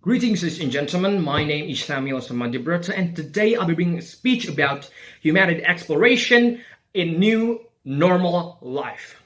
Greetings, ladies and gentlemen. My name is Somadibrata, and today I'll be bringing a speech about humanity exploration in new normal life.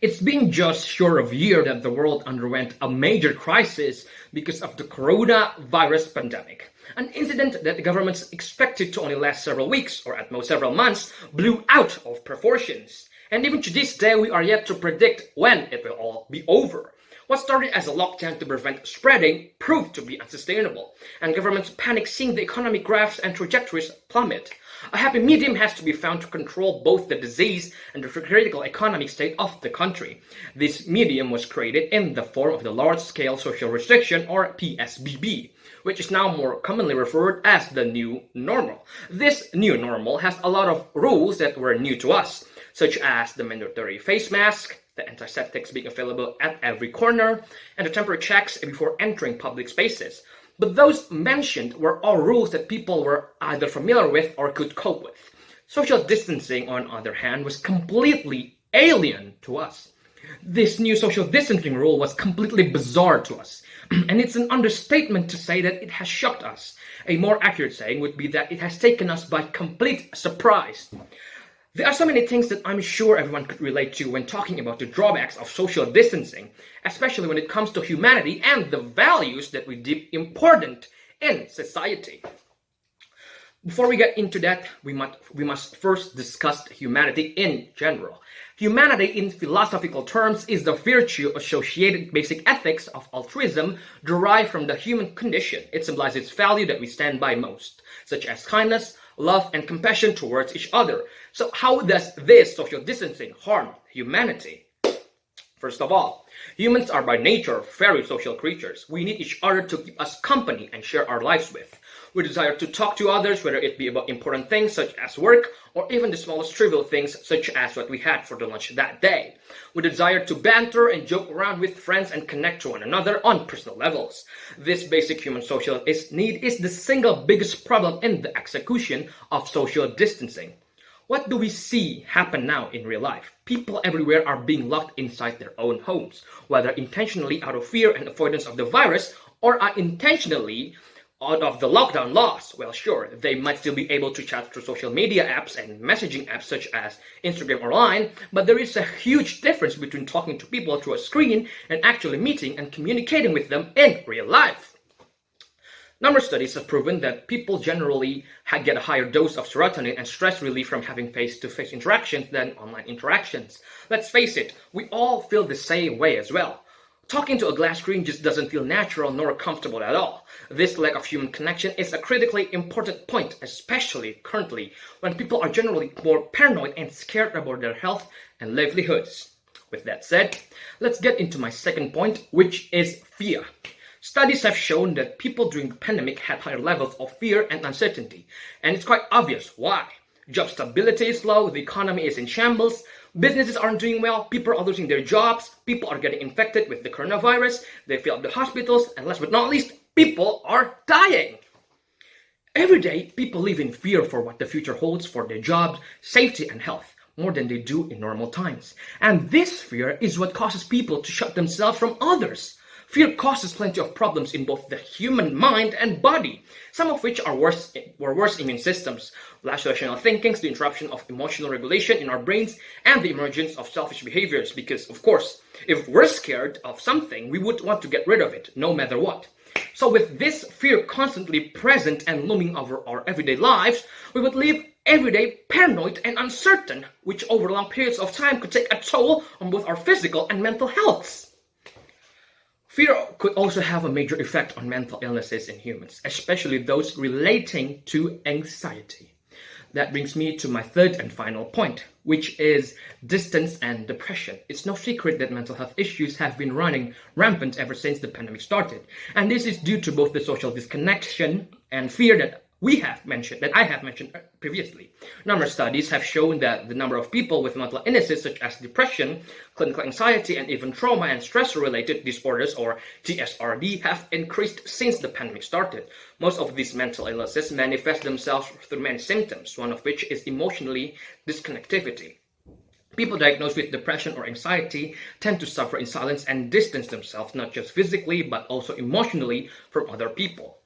It's been just short of a year that the world underwent a major crisis because of the coronavirus pandemic. An incident that the governments expected to only last several weeks, or at most several months, blew out of proportions. And even to this day, we are yet to predict when it will all be over. What started as a lockdown to prevent spreading proved to be unsustainable, and governments panicked seeing the economic graphs and trajectories plummet. A happy medium has to be found to control both the disease and the critical economic state of the country. This medium was created in the form of the Large-Scale Social Restriction, or PSBB, which is now more commonly referred as the new normal. This new normal has a lot of rules that were new to us, such as the mandatory face mask, the antiseptics being available at every corner, and the temperature checks before entering public spaces. But those mentioned were all rules that people were either familiar with or could cope with. Social distancing, on the other hand, was completely alien to us. This new social distancing rule was completely bizarre to us, and it's an understatement to say that it has shocked us. A more accurate saying would be that it has taken us by complete surprise. There are so many things that I'm sure everyone could relate to when talking about the drawbacks of social distancing, especially when it comes to humanity and the values that we deem important in society. Before we get into that, we must first discuss humanity in general. Humanity, in philosophical terms, is the virtue associated basic ethics of altruism derived from the human condition. It symbolizes value that we stand by most, such as kindness, love, and compassion towards each other. So how does this social distancing harm humanity? First of all, humans are by nature very social creatures. We need each other to keep us company and share our lives with. We desire to talk to others, whether it be about important things such as work, or even the smallest trivial things such as what we had for the lunch that day. We desire to banter and joke around with friends and connect to one another on personal levels. This basic human social need is the single biggest problem in the execution of social distancing. What do we see happen now in real life? People everywhere are being locked inside their own homes, whether intentionally out of fear and avoidance of the virus, or unintentionally out of the lockdown laws. Well, sure, they might still be able to chat through social media apps and messaging apps such as Instagram or Line, but there is a huge difference between talking to people through a screen and actually meeting and communicating with them in real life. Number of studies have proven that people generally get a higher dose of serotonin and stress relief from having face-to-face interactions than online interactions. Let's face it, we all feel the same way as well. Talking to a glass screen just doesn't feel natural nor comfortable at all. This lack of human connection is a critically important point, especially currently, when people are generally more paranoid and scared about their health and livelihoods. With that said, let's get into my second point, which is fear. Studies have shown that people during the pandemic had higher levels of fear and uncertainty, and it's quite obvious why. Job stability is low, the economy is in shambles, businesses aren't doing well, people are losing their jobs, people are getting infected with the coronavirus, they fill up the hospitals, and last but not least, people are dying. Every day, people live in fear for what the future holds for their jobs, safety, and health, more than they do in normal times. And this fear is what causes people to shut themselves from others. Fear causes plenty of problems in both the human mind and body, some of which are worse immune systems, lack rational thinking, the interruption of emotional regulation in our brains, and the emergence of selfish behaviors. Because, of course, if we're scared of something, we would want to get rid of it, no matter what. So with this fear constantly present and looming over our everyday lives, we would live every day paranoid and uncertain, which over long periods of time could take a toll on both our physical and mental health. Fear could also have a major effect on mental illnesses in humans, especially those relating to anxiety. That brings me to my third and final point, which is distance and depression. It's no secret that mental health issues have been running rampant ever since the pandemic started. And this is due to both the social disconnection and fear that I have mentioned previously. A number of studies have shown that the number of people with mental illnesses such as depression, clinical anxiety, and even trauma and stress-related disorders, or TSRD, have increased since the pandemic started. Most of these mental illnesses manifest themselves through many symptoms, one of which is emotionally disconnectivity. People diagnosed with depression or anxiety tend to suffer in silence and distance themselves, not just physically, but also emotionally from other people.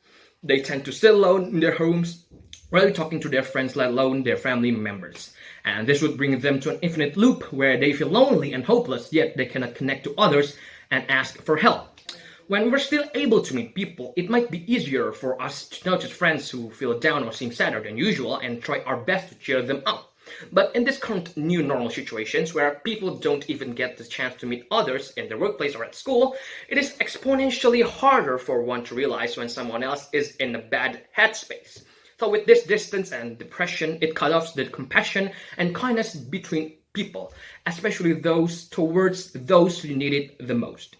They tend to sit alone in their homes, rarely talking to their friends, let alone their family members. And this would bring them to an infinite loop where they feel lonely and hopeless, yet they cannot connect to others and ask for help. When we're still able to meet people, it might be easier for us to notice friends who feel down or seem sadder than usual and try our best to cheer them up. But in this current new normal situations where people don't even get the chance to meet others in their workplace or at school, it is exponentially harder for one to realize when someone else is in a bad headspace. So with this distance and depression, it cut off the compassion and kindness between people, especially those towards those who need it the most.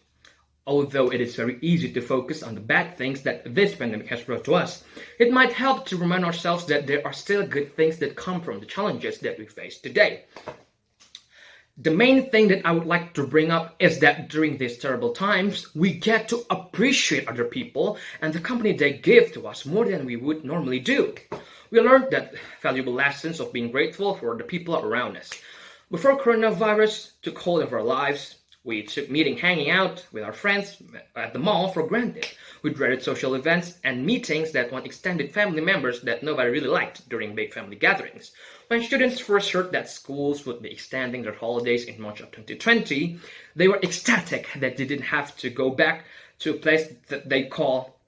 Although it is very easy to focus on the bad things that this pandemic has brought to us, it might help to remind ourselves that there are still good things that come from the challenges that we face today. The main thing that I would like to bring up is that during these terrible times, we get to appreciate other people and the company they give to us more than we would normally do. We learned that valuable lessons of being grateful for the people around us. Before coronavirus took hold of our lives, we took meeting hanging out with our friends at the mall for granted. We dreaded social events and meetings that one extended family members that nobody really liked during big family gatherings. When students first heard that schools would be extending their holidays in March of 2020, they were ecstatic that they didn't have to go back to a place that they call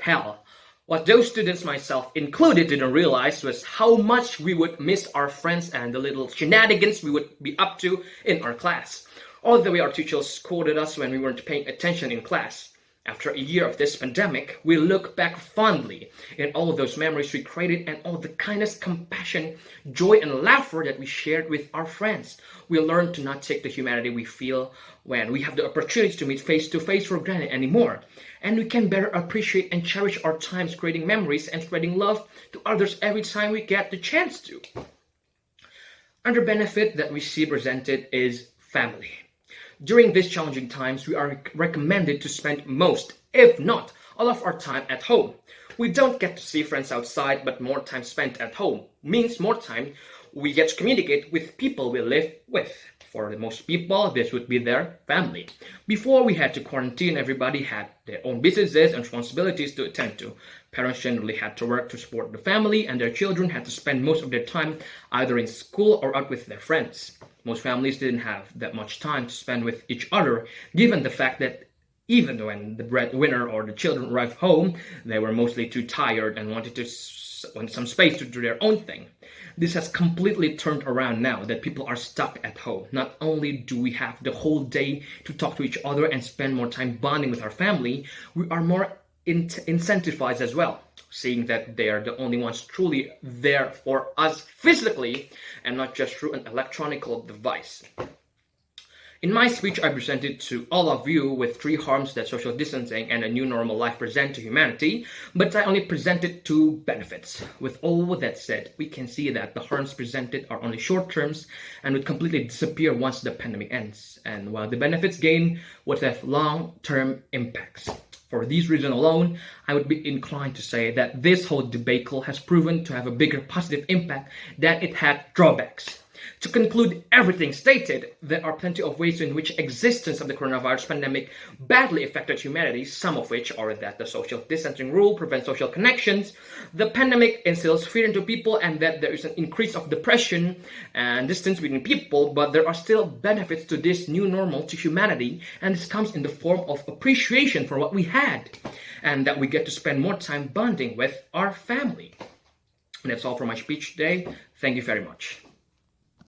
hell. What those students, myself included, didn't realize was how much we would miss our friends and the little shenanigans we would be up to in our class. All the way our teachers scolded us when we weren't paying attention in class. After a year of this pandemic, we look back fondly in all of those memories we created and all the kindness, compassion, joy, and laughter that we shared with our friends. We learned to not take the humanity we feel when we have the opportunity to meet face to face for granted anymore. And we can better appreciate and cherish our times creating memories and spreading love to others every time we get the chance to. Another benefit that we see presented is family. During these challenging times, we are recommended to spend most, if not all of our time at home. We don't get to see friends outside, but more time spent at home means more time we get to communicate with people we live with. For the most people, this would be their family. Before we had to quarantine, everybody had their own businesses and responsibilities to attend to. Parents generally had to work to support the family, and their children had to spend most of their time either in school or out with their friends. Most families didn't have that much time to spend with each other, given the fact that even when the breadwinner or the children arrived home, they were mostly too tired and wanted some space to do their own thing. This has completely turned around now that people are stuck at home. Not only do we have the whole day to talk to each other and spend more time bonding with our family, we are more incentivized as well, seeing that they are the only ones truly there for us physically and not just through an electronic device. In my speech, I presented to all of you with 3 harms that social distancing and a new normal life present to humanity, but I only presented 2 benefits. With all that said, we can see that the harms presented are only short terms and would completely disappear once the pandemic ends, and while the benefits gained would have long-term impacts. For these reasons alone, I would be inclined to say that this whole debacle has proven to have a bigger positive impact than it had drawbacks. To conclude everything stated, there are plenty of ways in which existence of the coronavirus pandemic badly affected humanity, some of which are that the social distancing rule prevents social connections, the pandemic instills fear into people, and that there is an increase of depression and distance between people, but there are still benefits to this new normal to humanity, and this comes in the form of appreciation for what we had, and that we get to spend more time bonding with our family. And that's all for my speech today. Thank you very much.